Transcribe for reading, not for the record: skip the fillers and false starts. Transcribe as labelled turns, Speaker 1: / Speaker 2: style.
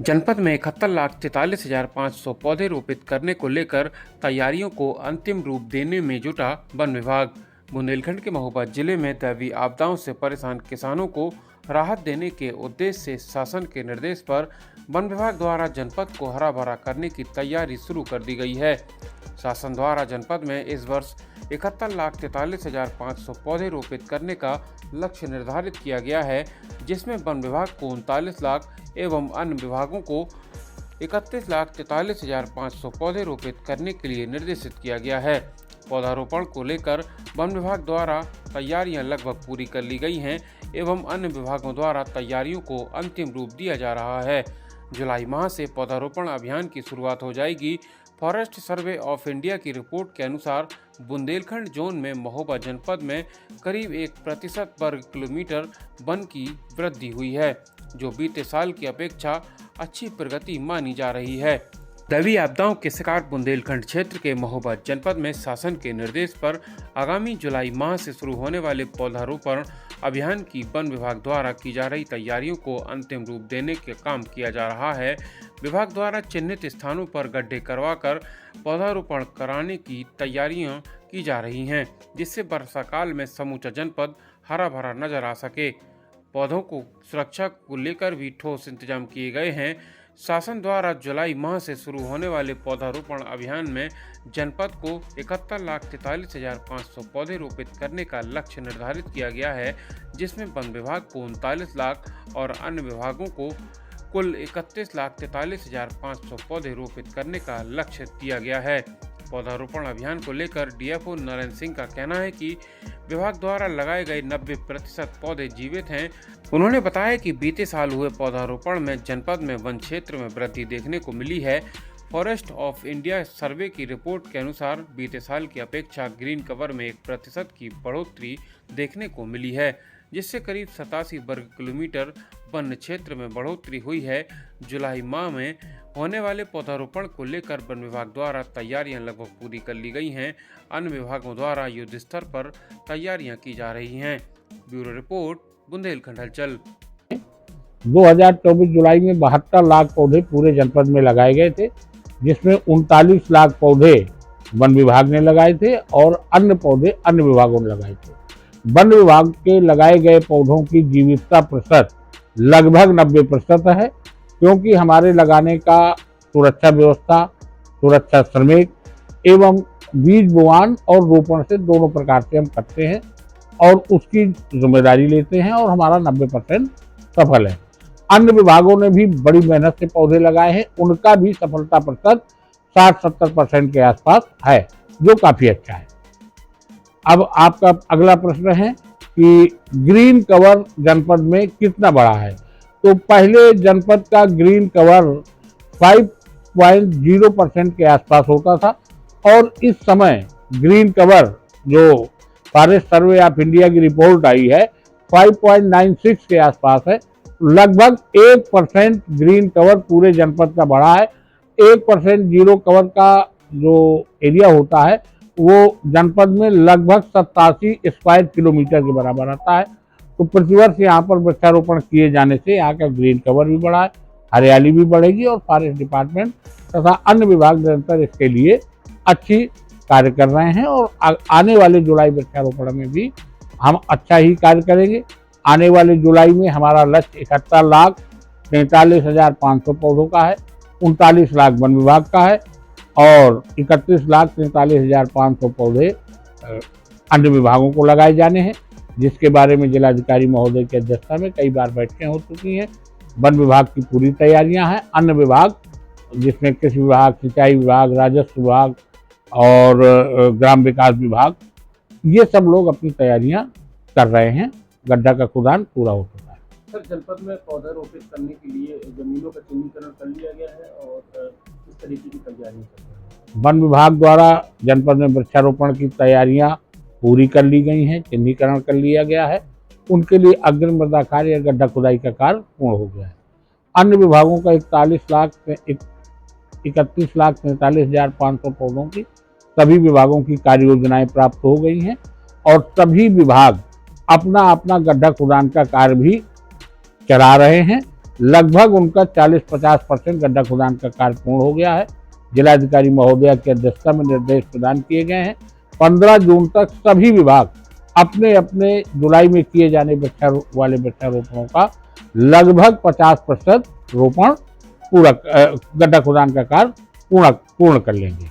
Speaker 1: जनपद में 71,43,500 पौधे रोपित करने को लेकर तैयारियों को अंतिम रूप देने में जुटा वन विभाग। बुंदेलखंड के महोबा जिले में दैवीय आपदाओं से परेशान किसानों को राहत देने के उद्देश्य से शासन के निर्देश पर वन विभाग द्वारा जनपद को हरा भरा करने की तैयारी शुरू कर दी गई है। शासन द्वारा जनपद में इस वर्ष 71,43,500 पौधे रोपित करने का लक्ष्य निर्धारित किया गया है, जिसमें वन विभाग को 39 लाख एवं अन्य विभागों को 31,43,500 पौधे रोपित करने के लिए निर्देशित किया गया है। पौधारोपण को लेकर वन विभाग द्वारा तैयारियां लगभग पूरी कर ली गई हैं एवं अन्य विभागों द्वारा तैयारियों को अंतिम रूप दिया जा रहा है। जुलाई माह से पौधारोपण अभियान की शुरुआत हो जाएगी। फॉरेस्ट सर्वे ऑफ इंडिया की रिपोर्ट के अनुसार बुंदेलखंड जोन में महोबा जनपद में करीब 1% वर्ग किलोमीटर वन की वृद्धि हुई है, जो बीते साल की अपेक्षा अच्छी प्रगति मानी जा रही है। दैवीय आपदाओं के शिकार बुंदेलखंड क्षेत्र के महोबा जनपद में शासन के निर्देश पर आगामी जुलाई माह से शुरू होने वाले पौधारोपण अभियान की वन विभाग द्वारा की जा रही तैयारियों को अंतिम रूप देने के काम किया जा रहा है। विभाग द्वारा चिन्हित स्थानों पर गड्ढे करवाकर पौधारोपण कराने की तैयारियां की जा रही हैं, जिससे वर्षा काल में समूचा जनपद हरा भरा नजर आ सके। पौधों को सुरक्षा को लेकर भी ठोस इंतजाम किए गए हैं। शासन द्वारा जुलाई माह से शुरू होने वाले पौधारोपण अभियान में जनपद को 71,43,500 पौधे रोपित करने का लक्ष्य निर्धारित किया गया है, जिसमें वन विभाग को 39 लाख और अन्य विभागों को कुल 31,43,500 पौधे रोपित करने का लक्ष्य दिया गया है। पौधारोपण अभियान को लेकर डीएफओ नरेंद्र सिंह का कहना है कि विभाग द्वारा लगाए गए 90% पौधे जीवित हैं। उन्होंने बताया कि बीते साल हुए पौधारोपण में जनपद में वन क्षेत्र में वृद्धि देखने को मिली है। फॉरेस्ट ऑफ इंडिया सर्वे की रिपोर्ट के अनुसार बीते साल की अपेक्षा ग्रीन कवर में 1% की बढ़ोतरी देखने को मिली है, जिससे करीब 87 वर्ग किलोमीटर वन क्षेत्र में बढ़ोतरी हुई है। जुलाई माह में होने वाले पौधारोपण को लेकर वन विभाग द्वारा तैयारियां लगभग पूरी कर ली गई हैं। अन्य विभागों द्वारा युद्ध स्तर पर तैयारियां की जा रही हैं। ब्यूरो रिपोर्ट, बुंदेलखंड हलचल।
Speaker 2: 2024 जुलाई में 72 लाख पौधे पूरे जनपद में लगाए गए थे, जिसमें 39 लाख पौधे वन विभाग ने लगाए थे और अन्य पौधे अन्य विभागों ने लगाए थे। वन विभाग के लगाए गए पौधों की जीवितता प्रतिशत लगभग 90% है, क्योंकि हमारे लगाने का सुरक्षा व्यवस्था, सुरक्षा श्रमिक एवं बीज बुआन और रोपण से दोनों प्रकार से हम करते हैं और उसकी जिम्मेदारी लेते हैं और हमारा 90% सफल है। अन्य विभागों ने भी बड़ी मेहनत से पौधे लगाए हैं, उनका भी सफलता प्रतिशत 60-70% के आसपास है, जो काफ़ी अच्छा है। अब आपका अगला प्रश्न है कि ग्रीन कवर जनपद में कितना बड़ा है। तो पहले जनपद का ग्रीन कवर 5.0% के आसपास होता था और इस समय ग्रीन कवर जो फॉरेस्ट सर्वे ऑफ इंडिया की रिपोर्ट आई है 5.96 के आसपास है। लगभग 1% ग्रीन कवर पूरे जनपद का बढ़ा है। 1% जीरो कवर का जो एरिया होता है वो जनपद में लगभग 87 स्क्वायर किलोमीटर के बराबर आता है। तो प्रतिवर्ष यहाँ पर वृक्षारोपण किए जाने से यहाँ का ग्रीन कवर भी बढ़ा है, हरियाली भी बढ़ेगी और फॉरेस्ट डिपार्टमेंट तथा अन्य विभाग निरंतर इसके लिए अच्छी कार्य कर रहे हैं और आने वाले जुलाई वृक्षारोपण में भी हम अच्छा ही कार्य करेंगे। आने वाले जुलाई में हमारा लक्ष्य 71,43,500 पौधों का है, 39 लाख वन विभाग का है और 31,43,500 पौधे अन्य विभागों को लगाए जाने हैं, जिसके बारे में जिलाधिकारी महोदय की अध्यक्षता में कई बार बैठकें हो चुकी हैं। वन विभाग की पूरी तैयारियां हैं। अन्य विभाग जिसमें कृषि विभाग, सिंचाई विभाग, राजस्व विभाग और ग्राम विकास विभाग, ये सब लोग अपनी तैयारियां कर रहे हैं। गड्ढा का खुदान पूरा हो चुका है।
Speaker 3: सर, जनपद में पौधा रोपित करने के लिए जमीनों का चिन्हीकरण कर लिया गया है और किस तरीके की तैयारी कर रहे हैं?
Speaker 2: वन विभाग द्वारा जनपद में वृक्षारोपण की तैयारियां पूरी कर ली गई हैं, चिन्हीकरण कर लिया गया है। उनके लिए अग्रिम मृदा कार्य या गड्ढा खुदाई का कार्य पूर्ण हो गया है। अन्य विभागों का 31,43,500 पौधों की सभी विभागों की कार्य योजनाएं प्राप्त हो गई हैं और सभी विभाग अपना अपना गड्ढा खुदान का कार्य भी चला रहे हैं लगभग उनका 40-50% गड्ढा खुदान का कार्य पूर्ण हो गया है। जिलाधिकारी महोदया की अध्यक्षता में निर्देश प्रदान किए गए हैं। 15 जून तक सभी विभाग अपने अपने जुलाई में किए जाने वृक्षारोपणों का लगभग 50% रोपण पूरा गड्ढा खुदान का कार्य पूर्ण कर लेंगे।